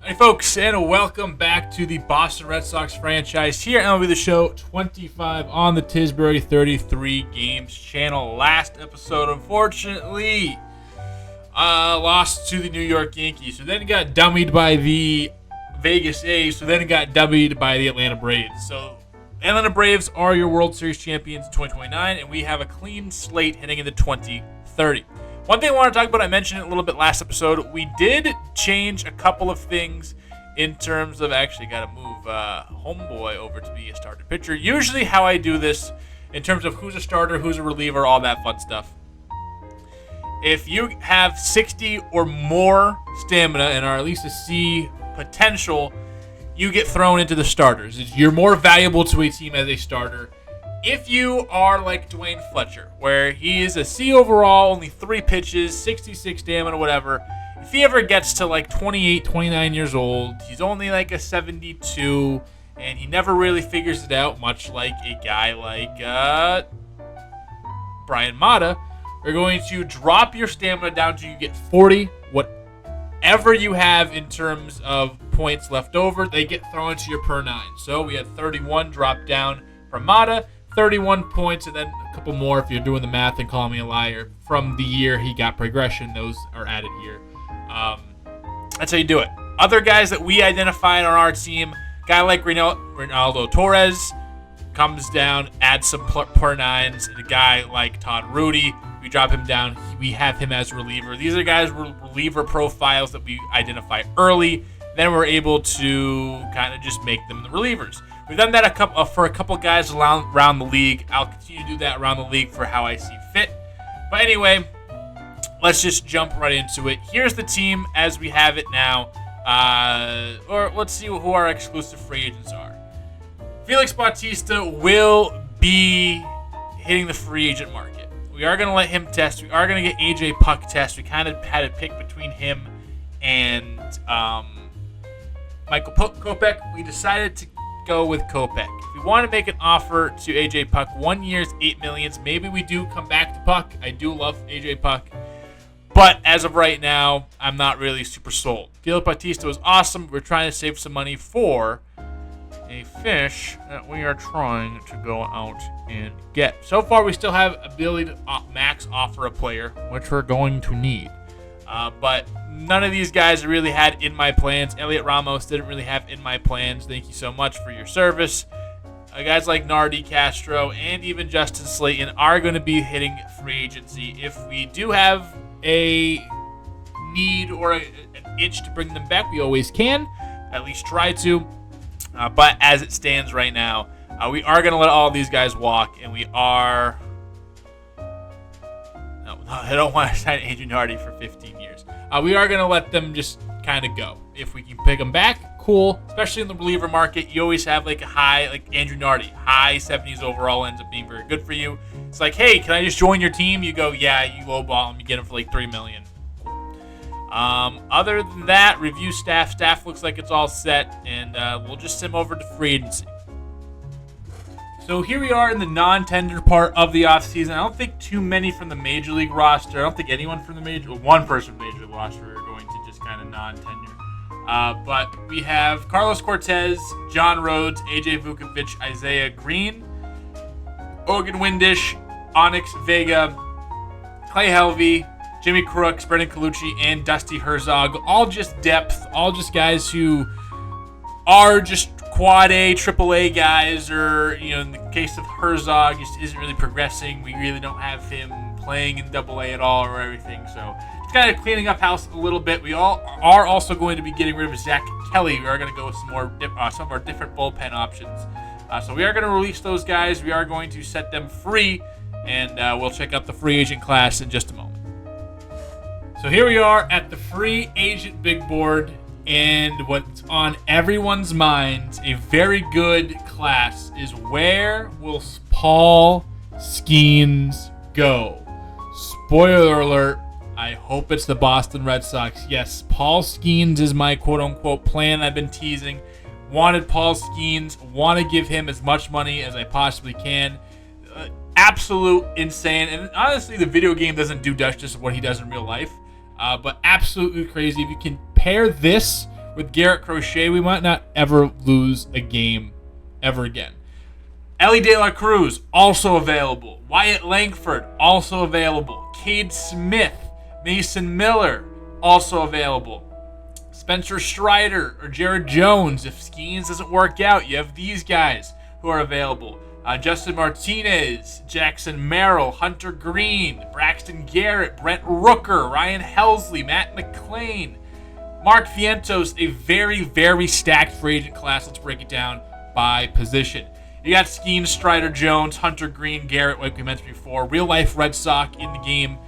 Hey folks, and welcome back to the Boston Red Sox franchise here at MLB The Show 25 on the Tisbury 33 Games channel. Last episode, unfortunately, lost to the New York Yankees, who then got dummied by the Vegas A's, who then got dummied by the Atlanta Braves. So, Atlanta Braves are your World Series champions in 2029, and we have a clean slate heading into 2030. One thing I want to talk about, I mentioned it a little bit last episode, we did change a couple of things in terms of, actually got to move Homeboy over to be a starter pitcher. Usually how I do this in terms of who's a starter, who's a reliever, all that fun stuff. If you have 60 or more stamina and are at least a C potential, you get thrown into the starters. You're more valuable to a team as a starter. If you are like Dwayne Fletcher, where he is a C overall, only 3 pitches, 66 stamina, whatever, if he ever gets to like 28, 29 years old, he's only like a 72, and he never really figures it out, much like a guy like Brian Mata, we're going to drop your stamina down to you get 40. Whatever you have in terms of points left over, they get thrown into your per 9. So we had 31 drop down from Mata, 31 points, and then a couple more if you're doing the math and calling me a liar. From the year he got progression, those are added here. That's how you do it. Other guys that we identified on our team, guy like Ronaldo Torres comes down, adds some per 9s, and a guy like Todd Rudy, we drop him down, we have him as a reliever. These are guys with reliever profiles that we identify early, then we're able to kind of just make them the relievers. We've done that for a couple guys around the league. I'll continue to do that around the league for how I see fit. But anyway, let's just jump right into it. Here's the team as we have it now. Or let's see who our exclusive free agents are. Felix Bautista will be hitting the free agent market. We are going to let him test. We are going to get AJ Puck test. We kind of had a pick between him and Michael Kopech. We decided to go with Kopech. If we want to make an offer to AJ Puck, 1 year's $8 million. Maybe we do come back to Puck. I do love AJ Puck, but as of right now, I'm not really super sold. Felix Bautista was awesome. We're trying to save some money for a fish that we are trying to go out and get. So far, we still have ability to max offer a player, which we're going to need. But none of these guys really had in my plans. Elliot Ramos didn't really have in my plans. Thank you so much for your service. Guys like Nardi Castro and even Justin Slayton are going to be hitting free agency. If we do have a need or an itch to bring them back, we always can. At least try to. But as it stands right now, we are going to let all these guys walk, and we are... No, I don't want to sign Adrian Hardy for 15 years. We are going to let them just kind of go. If we can pick them back, cool. Especially in the reliever market, you always have like a high, like Andrew Nardi, high 70s overall ends up being very good for you. It's like, hey, can I just join your team? You go, yeah, you lowball him, you get him for like $3 million. Other than that, review staff. Staff looks like it's all set, and we'll just sim over to free agency. So here we are in the non-tender part of the offseason. I don't think too many from the Major League roster. I don't think anyone from the one person from the Major League roster are going to just kind of non-tenure. But we have Carlos Cortez, John Rhodes, AJ Vukovich, Isaiah Green, Ogun Windish, Onyx Vega, Clay Helvey, Jimmy Crooks, Brendan Colucci, and Dusty Herzog. All just depth, all just guys who are just quad A, triple A guys, or, you know, in the case of Herzog, just isn't really progressing. We really don't have him playing in double A at all or everything. So it's kind of cleaning up house a little bit. We all are also going to be getting rid of Zach Kelly. We are going to go with some of our different bullpen options. So we are going to release those guys. We are going to set them free, and we'll check out the free agent class in just a moment. So here we are at the free agent big board. And what's on everyone's minds, a very good class, is where will Paul Skenes go? Spoiler alert, I hope it's the Boston Red Sox. Yes, Paul Skenes is my quote-unquote plan I've been teasing. Wanted Paul Skenes, want to give him as much money as I possibly can. Absolute insane. And honestly, the video game doesn't do justice to what he does in real life. But absolutely crazy. If you can pair this with Garrett Crochet, we might not ever lose a game ever again. Ellie De La Cruz, also available. Wyatt Langford, also available. Cade Smith, Mason Miller, also available. Spencer Strider or Jared Jones, if Skenes doesn't work out, you have these guys who are available. Justin Martinez, Jackson Merrill, Hunter Green, Braxton Garrett, Brent Rooker, Ryan Helsley, Matt McClain, Mark Vientos, a very, very stacked free agent class. Let's break it down by position. You got Skenes, Strider, Jones, Hunter Green, Garrett, like we mentioned before. Real life Red Sox in the game.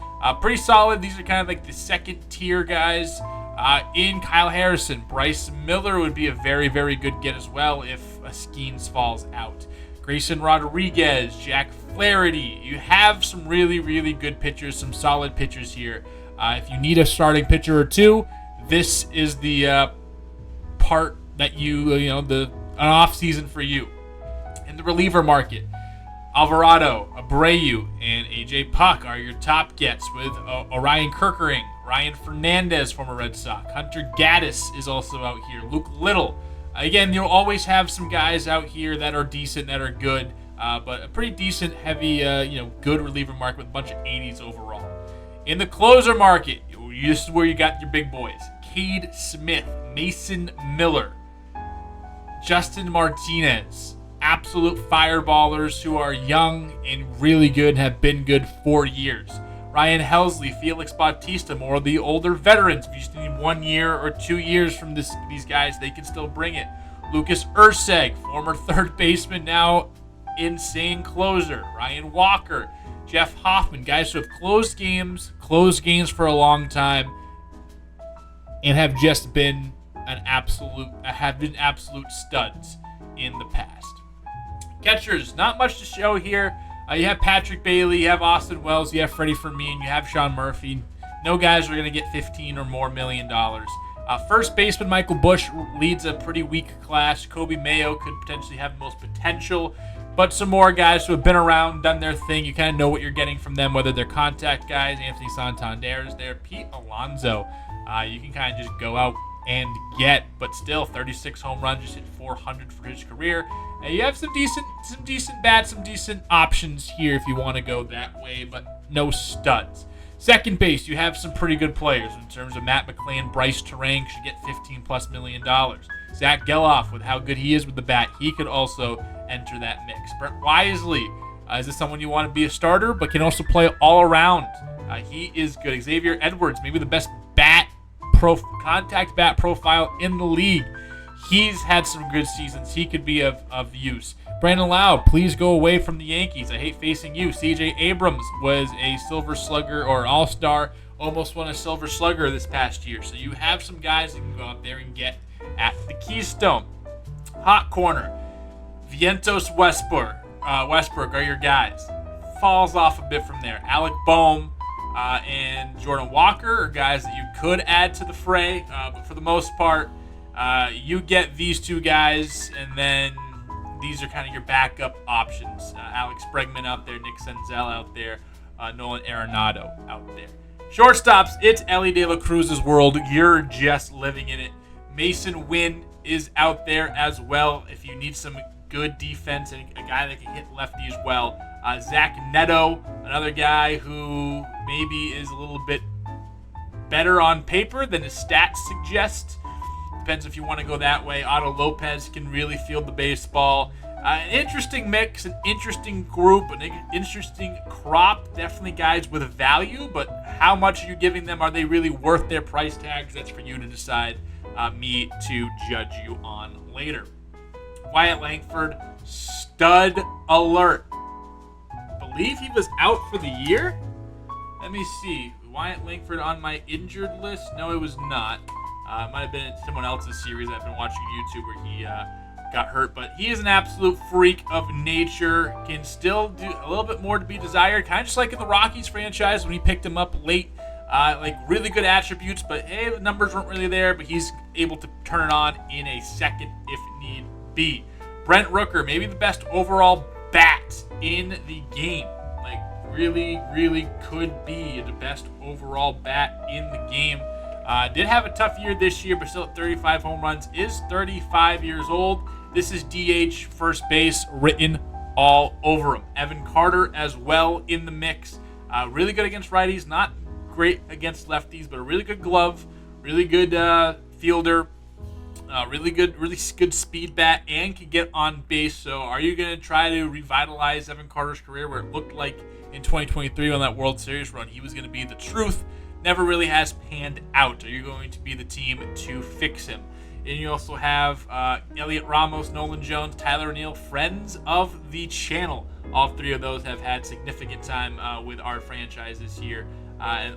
Pretty solid. These are kind of like the second tier guys. In Kyle Harrison, Bryce Miller would be a very, very good get as well if Skenes falls out. Grayson Rodriguez, Jack Flaherty. You have some really, really good pitchers, some solid pitchers here. If you need a starting pitcher or two, this is the part that an off season for you. In the reliever market, Alvarado, Abreu, and AJ Puck are your top gets with Orion Kerkering, Ryan Fernandez, former Red Sox. Hunter Gaddis is also out here. Luke Little. Again, you'll always have some guys out here that are decent, that are good, but a pretty decent, heavy, good reliever market with a bunch of 80s overall. In the closer market, this is where you got your big boys. Cade Smith, Mason Miller, Justin Martinez. Absolute fireballers who are young and really good and have been good for years. Ryan Helsley, Felix Bautista, more of the older veterans. If you just need 1 year or 2 years from these guys, they can still bring it. Lucas Urseg, former third baseman, now insane closer. Ryan Walker, Jeff Hoffman, guys who have closed games for a long time, and have just been absolute studs in the past. Catchers, not much to show here. You have Patrick Bailey, you have Austin Wells, you have Freddie Fermin, you have Sean Murphy. No guys are going to get $15 or more million. First baseman Michael Busch leads a pretty weak class. Kobe Mayo could potentially have the most potential, but some more guys who have been around, done their thing. You kind of know what you're getting from them, whether they're contact guys. Anthony Santander is there. Pete Alonso, you can kind of just go out and get, but still 36 home runs, just hit 400 for his career. And you have some decent bats, some decent options here if you want to go that way, but no studs. Second base, you have some pretty good players in terms of Matt McClain. Bryce Terang should get $15+ million. Zach Geloff, with how good he is with the bat, he could also enter that mix. Brent Wisely, is this someone you want to be a starter, but can also play all around? He is good. Xavier Edwards, maybe the best contact bat profile in the league. He's had some good seasons. He could be of use. Brandon Lau, please go away from the Yankees. I hate facing you. CJ Abrams was a Silver Slugger or All-Star, almost won a Silver Slugger this past year. So you have some guys that can go out there and get at the Keystone. Hot corner, Vientos Westbrook are your guys. Falls off a bit from there. Alec Boehm and Jordan Walker are guys that you could add to the fray, but for the most part, you get these two guys, and then these are kind of your backup options. Alex Bregman out there, Nick Senzel out there, Nolan Arenado out there. Shortstops, it's Ellie De La Cruz's world. You're just living in it. Mason Wynn is out there as well if you need some good defense and a guy that can hit lefty as well. Zach Neto, another guy who maybe is a little bit better on paper than his stats suggest. Depends if you want to go that way. Otto Lopez can really field the baseball. An interesting mix, an interesting group, an interesting crop. Definitely guys with value, but how much are you giving them? Are they really worth their price tags? That's for you to decide, me to judge you on later. Wyatt Langford, stud alert. I believe he was out for the year. Let me see. Wyatt Langford on my injured list? No, it was not. It might have been in someone else's series I've been watching YouTube where he got hurt, but he is an absolute freak of nature. Can still do a little bit more to be desired, kind of just like in the Rockies franchise when he picked him up late. Really good attributes, but hey, the numbers weren't really there, but he's able to turn it on in a second if need be. Brent Rooker, maybe the best overall bat in the game. Really, really could be the best overall bat in the game. Did have a tough year this year, but still at 35 home runs. Is 35 years old. This is DH, first base, written all over him. Evan Carter as well in the mix. Really good against righties. Not great against lefties, but a really good glove. Really good fielder. Really good speed bat and can get on base. So are you going to try to revitalize Evan Carter's career where it looked like in 2023 on that World Series run he was going to be the truth? Never really has panned out. Are you going to be the team to fix him? And you also have Elliot Ramos, Nolan Jones, Tyler O'Neill, friends of the channel. All three of those have had significant time with our franchise this year.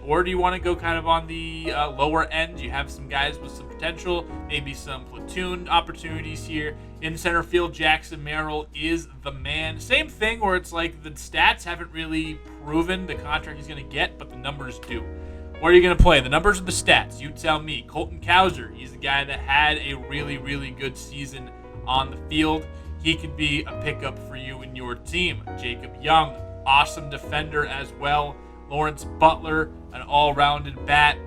Or do you want to go kind of on the lower end? You have some guys with some potential, maybe some platoon opportunities here. In center field, Jackson Merrill is the man. Same thing where it's like the stats haven't really proven the contract he's going to get, but the numbers do. Where are you going to play? The numbers are the stats. You tell me. Colton Cowser, he's the guy that had a really, really good season on the field. He could be a pickup for you and your team. Jacob Young, awesome defender as well. Lawrence Butler, an all-rounded bat.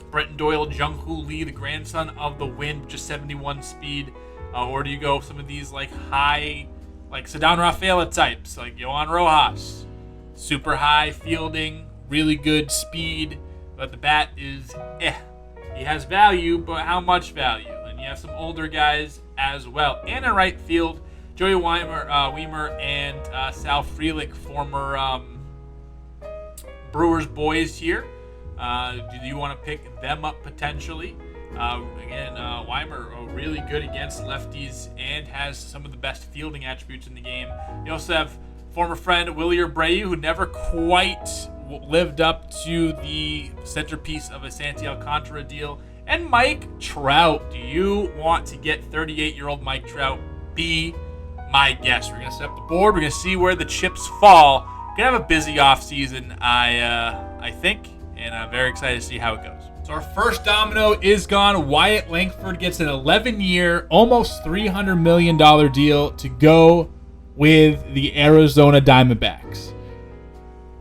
Brenton Doyle, Jung-Hoo Lee, the grandson of the Wind, just 71 speed. Or do you go some of these like high, like Ceddanne Rafaela types, like Yohan Rojas. Super high fielding, really good speed, but the bat is He has value, but how much value? And you have some older guys as well. And in right field, Joey Weimer and Sal Frelick, former Brewers boys here. Do you want to pick them up potentially? Again, Weimer really good against lefties and has some of the best fielding attributes in the game. You also have former friend Willie Abreu, who never quite lived up to the centerpiece of a Santi Alcantara deal. And Mike Trout. Do you want to get 38-year-old Mike Trout? Be my guest. We're going to set up the board. We're going to see where the chips fall. We're going to have a busy offseason, I think, and I'm very excited to see how it goes. So our first domino is gone. Wyatt Langford gets an 11-year, almost $300 million deal to go with the Arizona Diamondbacks.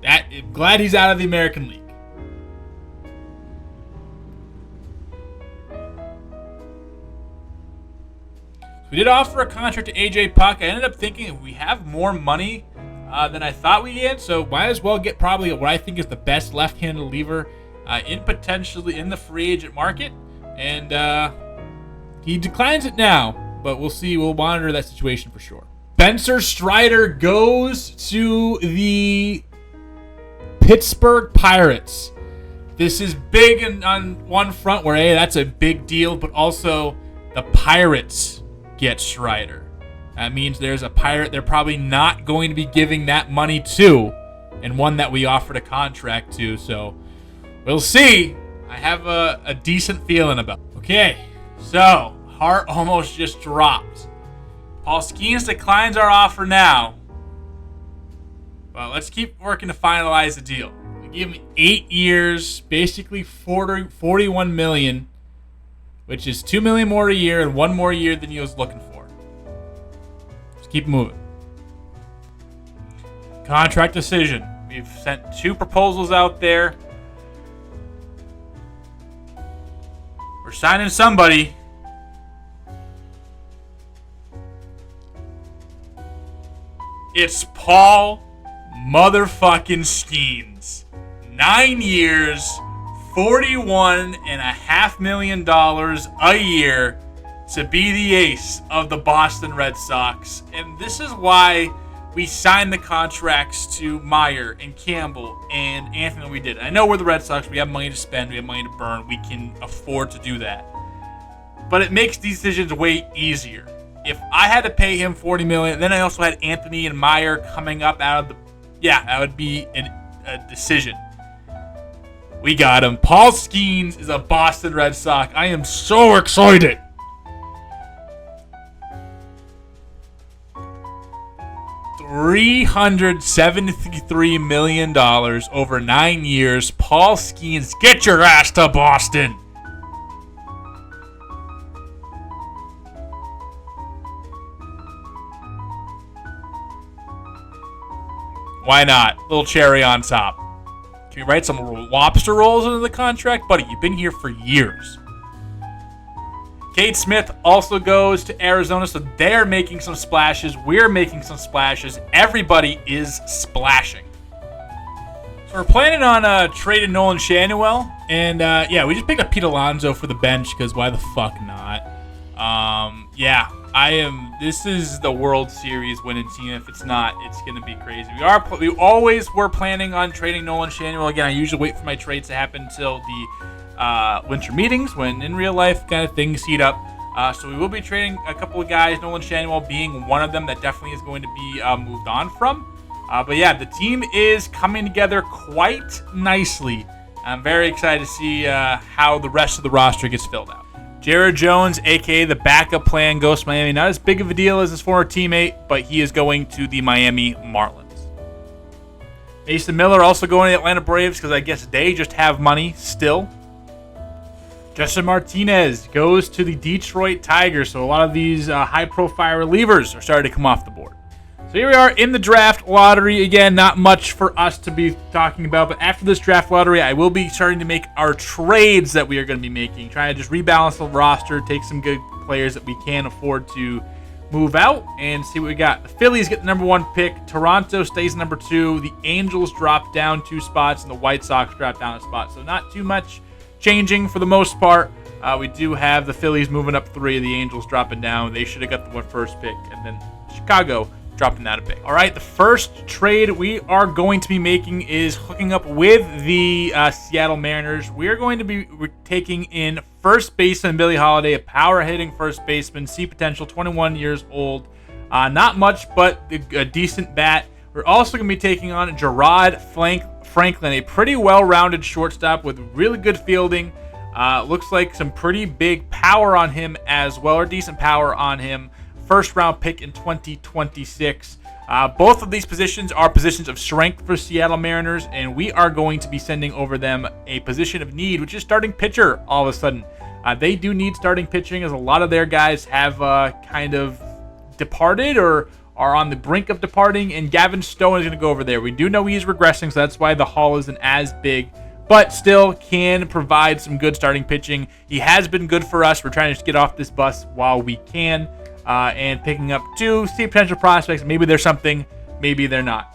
I'm glad he's out of the American League. We did offer a contract to A.J. Puck. I ended up thinking we have more money than I thought we did, so might as well get probably what I think is the best left-handed reliever potentially in the free agent market. And he declines it now, but we'll see. We'll monitor that situation for sure. Spencer Strider goes to the Pittsburgh Pirates. This is big on one front where, hey, that's a big deal, but also the Pirates get Strider. That means there's a Pirate they're probably not going to be giving that money to, and one that we offered a contract to, so we'll see. I have a decent feeling about it. Okay, so heart almost just dropped. Paul Skenes declines our offer now, but let's keep working to finalize the deal. We give him 8 years, basically $41 million, which is $2 million more a year and one more year than he was looking for. Just keep moving. Contract decision. We've sent 2 proposals out there. We're signing somebody. It's Paul motherfucking Skenes. 9 years, $41.5 million a year to be the ace of the Boston Red Sox. And this is why we signed the contracts to Meyer and Campbell and Anthony. We did. I know we're the Red Sox. We have money to spend. We have money to burn. We can afford to do that. But it makes decisions way easier. If I had to pay him $40 million, then I also had Anthony and Meyer coming up out of the... Yeah, that would be a decision. We got him. Paul Skenes is a Boston Red Sox. I am so excited. $373 million over 9 years. Paul Skenes, get your ass to Boston. Why not? Little cherry on top. me write some lobster rolls into the contract? Buddy, you've been here for years. Cade Smith also goes to Arizona, so they're making some splashes. We're making some splashes. Everybody is splashing. So we're planning on trading Nolan Schanuel, and we just picked up Pete Alonso for the bench because why the fuck not? This is the World Series winning team. If it's not, it's gonna be crazy. We always were planning on trading Nolan Schanuel. Again, I usually wait for my trades to happen until the winter meetings, when in real life kind of things heat up. So we will be trading a couple of guys, Nolan Schanuel being one of them that definitely is going to be moved on from. The team is coming together quite nicely. I'm very excited to see how the rest of the roster gets filled out. Jared Jones, a.k.a. the backup plan, goes to Miami. Not as big of a deal as his former teammate, but he is going to the Miami Marlins. Mason Miller also going to the Atlanta Braves because I guess they just have money still. Justin Martinez goes to the Detroit Tigers. So a lot of these high-profile relievers are starting to come off the board. So here we are in the draft lottery. Again, not much for us to be talking about, but after this draft lottery, I will be starting to make our trades that we are going to be making, trying to just rebalance the roster, take some good players that we can afford to move out, and see what we got. The Phillies get the number 1 pick. Toronto stays number 2. The Angels drop down 2 spots, and the White Sox drop down a spot. So not too much changing for the most part. We do have the Phillies moving up 3, the Angels dropping down. They should have got the first pick, and then Chicago dropping that a bit. All right, the first trade we are going to be making is hooking up with the Seattle Mariners. We are going to be taking in first baseman Billy Holiday, a power-hitting first baseman, see potential, 21 years old. Not much, but a decent bat. We're also going to be taking on Gerard Franklin, a pretty well-rounded shortstop with really good fielding. Looks like some pretty big power on him as well, or decent power on him. First round pick in 2026. Both of these positions are positions of strength for Seattle Mariners, and we are going to be sending over them a position of need, which is starting pitcher all of a sudden. They do need starting pitching, as a lot of their guys have kind of departed or are on the brink of departing, and Gavin Stone is going to go over there. We do know he's regressing, so that's why the haul isn't as big, but still can provide some good starting pitching. He has been good for us. We're trying to just get off this bus while we can. And picking up 2, see potential prospects. Maybe there's something, maybe they're not.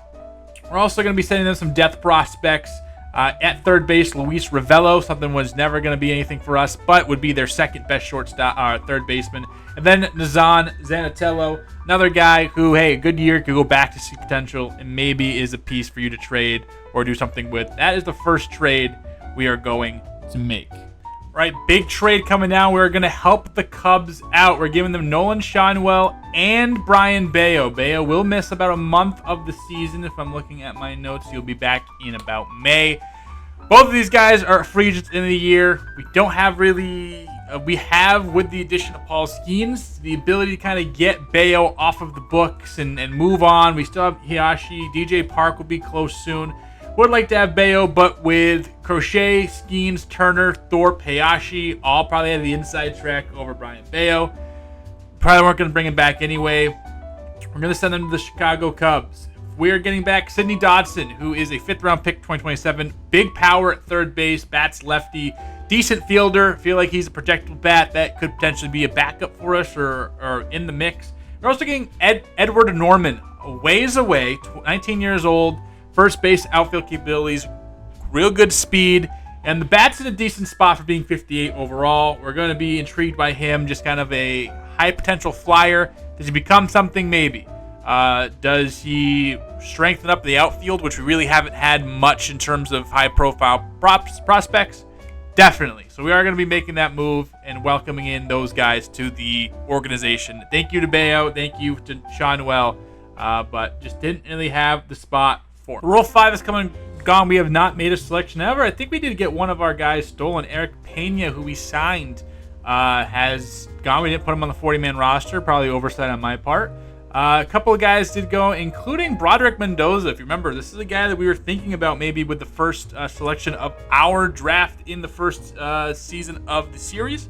We're also going to be sending them some depth prospects. At third base, Luis Ravello, something was never going to be anything for us, but would be their second best shortstop, third baseman. And then Nazan Zanatello, another guy who, hey, a good year, could go back to see potential and maybe is a piece for you to trade or do something with. That is the first trade we are going to make. Right, big trade coming down. We're going to help the Cubs out. We're giving them Nolan Schanuel and Brian Bayo. Bayo will miss about a month of the season. If I'm looking at my notes, he'll be back in about May. Both of these guys are free agents in the year. We don't have really... we have, with the addition of Paul Skenes, the ability to kind of get Bayo off of the books and move on. We still have Hiyashi. DJ Park will be close soon. Would like to have Bayo, but with Crochet, Skenes, Turner, Thorpe, Hayashi, all probably have the inside track over Brian Bayo. Probably weren't going to bring him back anyway. We're going to send him to the Chicago Cubs. We're getting back Sidney Dodson, who is a 5th-round pick, 2027. Big power at third base, bats lefty, decent fielder. Feel like he's a projectable bat that could potentially be a backup for us or in the mix. We're also getting Edward Norman, a ways away, 19 years old. First base, outfield capabilities, real good speed, and the bat's in a decent spot for being 58 overall. We're going to be intrigued by him, just kind of a high potential flyer. Does he become something? Maybe. Does he strengthen up the outfield, which we really haven't had much in terms of high profile prospects? Definitely. So we are going to be making that move and welcoming in those guys to the organization. Thank you to Bayo. Thank you to Schanuel. But just didn't really have the spot. Rule 5 is coming gone. We have not made a selection ever. I think we did get one of our guys stolen. Eric Pena, who we signed, has gone. We didn't put him on the 40-man roster. Probably oversight on my part. A couple of guys did go, including Broderick Mendoza. If you remember, this is a guy that we were thinking about maybe with the first selection of our draft in the first season of the series.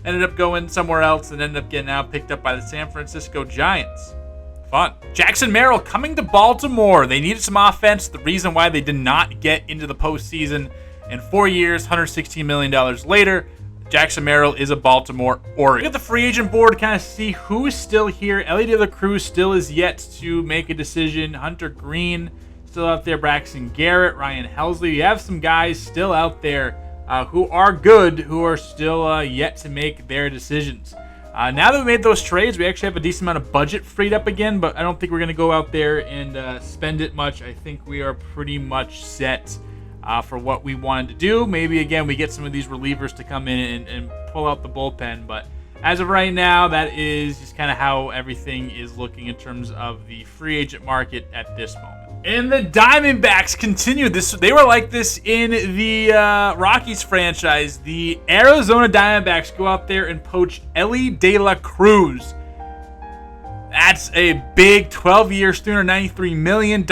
Ended up going somewhere else and ended up getting out picked up by the San Francisco Giants. Fun. Jackson Merrill coming to Baltimore. They needed some offense. The reason why they did not get into the postseason in 4 years, $116 million later, Jackson Merrill is a Baltimore Oriole. Look at the free agent board to kind of see who is still here. Ellie De La Cruz still is yet to make a decision. Hunter Green still out there. Braxton Garrett, Ryan Helsley. You have some guys still out there who are good, who are still yet to make their decisions. Now that we made those trades, we actually have a decent amount of budget freed up again, but I don't think we're going to go out there and spend it much. I think we are pretty much set for what we wanted to do. Maybe, again, we get some of these relievers to come in and pull out the bullpen, but as of right now, that is just kind of how everything is looking in terms of the free agent market at this moment. And the Diamondbacks continue this. They were like this in the Rockies franchise. The Arizona Diamondbacks go out there and poach Ellie De La Cruz. That's a big 12 years, $393 million.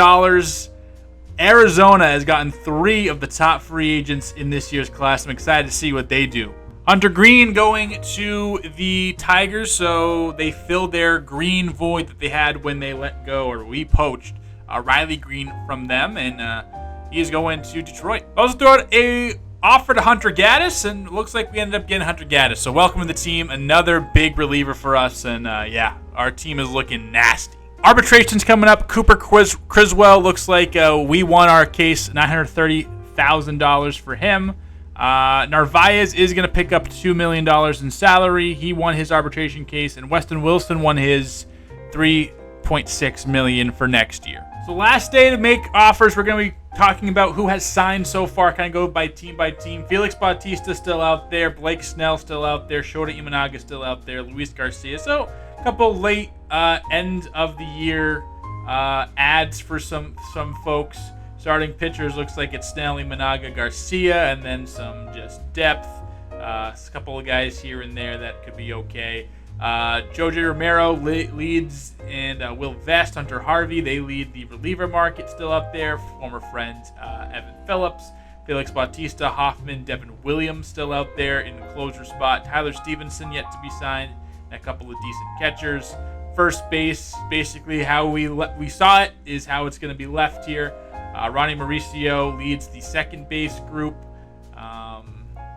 Arizona has gotten 3 of the top free agents in this year's class. I'm excited to see what they do. Hunter Green going to the Tigers, so they filled their green void that they had when they let go, or we poached Riley Green from them, and he is going to Detroit. Also threw out a offer to Hunter Gaddis, and it looks like we ended up getting Hunter Gaddis. So welcome to the team, another big reliever for us, and yeah, our team is looking nasty. Arbitration's coming up. Cooper Criswell looks like we won our case, $930,000 for him. Narvaez is going to pick up $2 million in salary. He won his arbitration case, and Weston Wilson won his $3.6 million for next year. So last day to make offers, we're going to be talking about who has signed so far. Kind of go by team. Felix Bautista still out there. Blake Snell still out there. Shota Imanaga still out there. Luis Garcia. So a couple late end of the year ads for some folks. Starting pitchers looks like it's Snell, Imanaga, Garcia, and then some just depth. A couple of guys here and there that could be okay. Jojo Romero leads, and Will Vest, Hunter Harvey, they lead the reliever market still up there. Former friend Evan Phillips, Felix Bautista, Hoffman, Devin Williams still out there in the closer spot. Tyler Stevenson yet to be signed, and a couple of decent catchers. First base, basically how we saw it is how it's going to be left here. Ronnie Mauricio leads the second base group.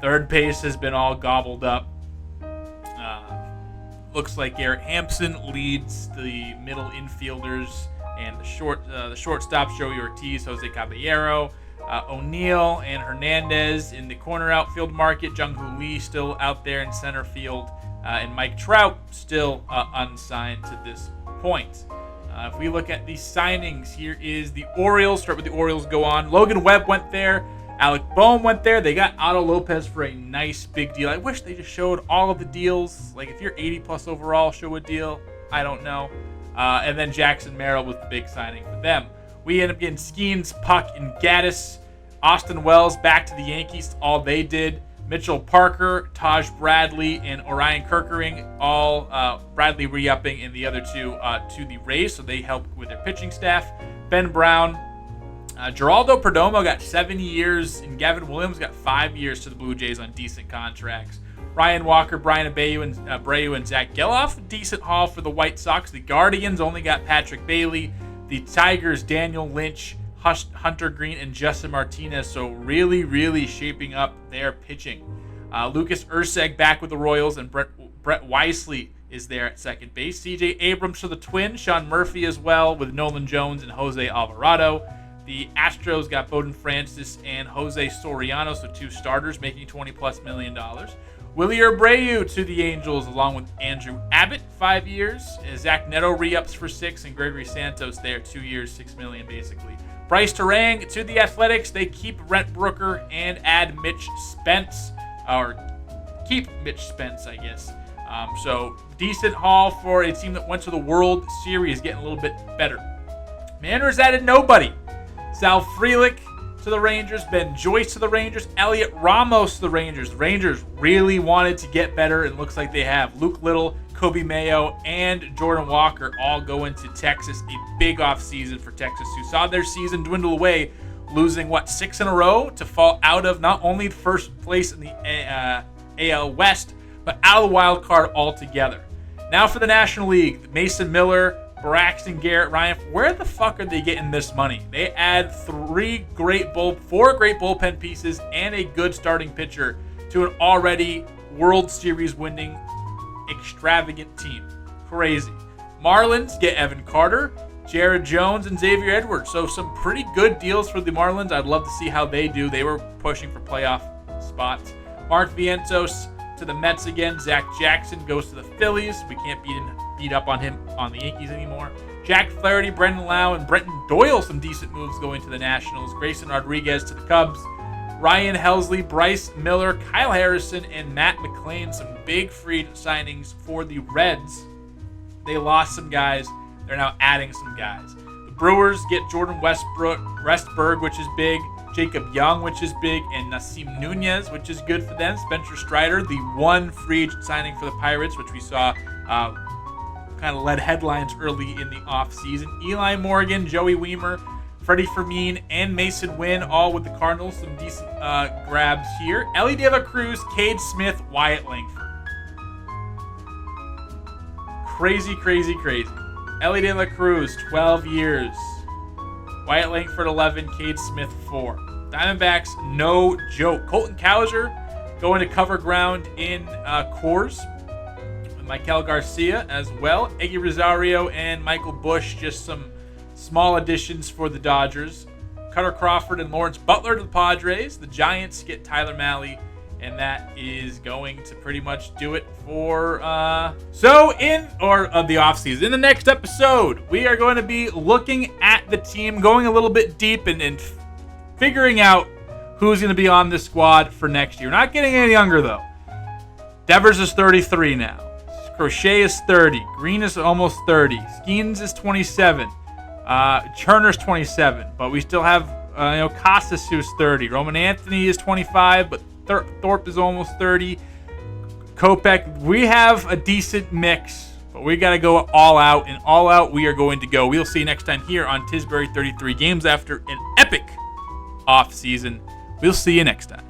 Third base has been all gobbled up. Looks like Garrett Hampson leads the middle infielders, and the shortstop, Joey Ortiz, Jose Caballero, O'Neill and Hernandez in the corner outfield market. Jung-Hoo Lee still out there in center field, and Mike Trout still unsigned to this point. If we look at the signings, here is the Orioles. Start with the Orioles, go on. Logan Webb went there. Alec Boehm went there. They got Otto Lopez for a nice big deal. I wish they just showed all of the deals. Like, if you're 80 plus overall, show a deal. I don't know. And then Jackson Merrill was the big signing for them. We end up getting Skenes, Puck, and Gaddis. Austin Wells back to the Yankees. All they did. Mitchell Parker, Taj Bradley, and Orion Kerkering, all Bradley re-upping, and the other two to the Rays, so they help with their pitching staff. Ben Brown, Geraldo Perdomo got 7 years, and Gavin Williams got 5 years to the Blue Jays on decent contracts. Ryan Walker, Brian Abreu, and Zach Geloff, decent haul for the White Sox. The Guardians only got Patrick Bailey. The Tigers, Daniel Lynch, Hunter Green, and Justin Martinez. So really, really shaping up their pitching. Lucas Urseg back with the Royals, and Brett Wisely is there at second base. CJ Abrams for the Twins. Sean Murphy as well with Nolan Jones and Jose Alvarado. The Astros got Bowden Francis and Jose Soriano, so 2 starters making $20+ million. Willie Abreu to the Angels along with Andrew Abbott, 5 years. Zach Neto re-ups for 6, and Gregory Santos there, 2 years, $6 million basically. Bryce Terang to the Athletics. They keep Brent Brooker and add Mitch Spence, or keep Mitch Spence, I guess. So decent haul for a team that went to the World Series, getting a little bit better. Mariners added nobody. Sal Frelick to the Rangers, Ben Joyce to the Rangers, Elliot Ramos to the Rangers. The Rangers really wanted to get better, and looks like they have. Luke Little, Kobe Mayo, and Jordan Walker all going to Texas. A big offseason for Texas, who saw their season dwindle away, losing, 6 in a row to fall out of not only first place in the AL West, but out of the wild card altogether. Now for the National League, Mason Miller, Braxton Garrett, Ryan. Where the fuck are they getting this money? They add four great bullpen pieces and a good starting pitcher to an already World Series winning extravagant team. Crazy. Marlins get Evan Carter, Jared Jones, and Xavier Edwards. So some pretty good deals for the Marlins. I'd love to see how they do. They were pushing for playoff spots. Mark Vientos to the Mets again. Zach Jackson goes to the Phillies. We can't beat up on him on the Yankees anymore. Jack Flaherty, Brendan Lau, and Brenton Doyle, some decent moves going to the Nationals. Grayson Rodriguez to the Cubs. Ryan Helsley, Bryce Miller, Kyle Harrison, and Matt McClain, some big free signings for the Reds. They lost some guys. They're now adding some guys. The Brewers get Jordan Westberg, which is big. Jacob Young, which is big. And Nasim Nunez, which is good for them. Spencer Strider, the one free agent signing for the Pirates, which we saw kind of led headlines early in the offseason. Eli Morgan, Joey Weimer, Freddie Fermin, and Mason Wynn, all with the Cardinals. Some decent grabs here. Ellie De La Cruz, Cade Smith, Wyatt Langford. Crazy, crazy, crazy. Ellie De La Cruz, 12 years. Wyatt Langford, 11. Cade Smith, 4. Diamondbacks, no joke. Colton Cowser going to cover ground in Coors. Michael Garcia as well. Eggy Rosario and Michael Busch, just some small additions for the Dodgers. Cutter Crawford and Lawrence Butler to the Padres. The Giants get Tyler Mahle, and that is going to pretty much do it for of the offseason. In the next episode, we are going to be looking at the team, going a little bit deep and figuring out who's going to be on the squad for next year. Not getting any younger, though. Devers is 33 now. Crochet is 30. Green is almost 30. Skenes is 27. Turner's 27. But we still have Casas, who's 30. Roman Anthony is 25, but Thorpe is almost 30. Kopech, we have a decent mix, but we got to go all out, and all out we are going to go. We'll see you next time here on Tisbury 33 Games after an epic off season. We'll see you next time.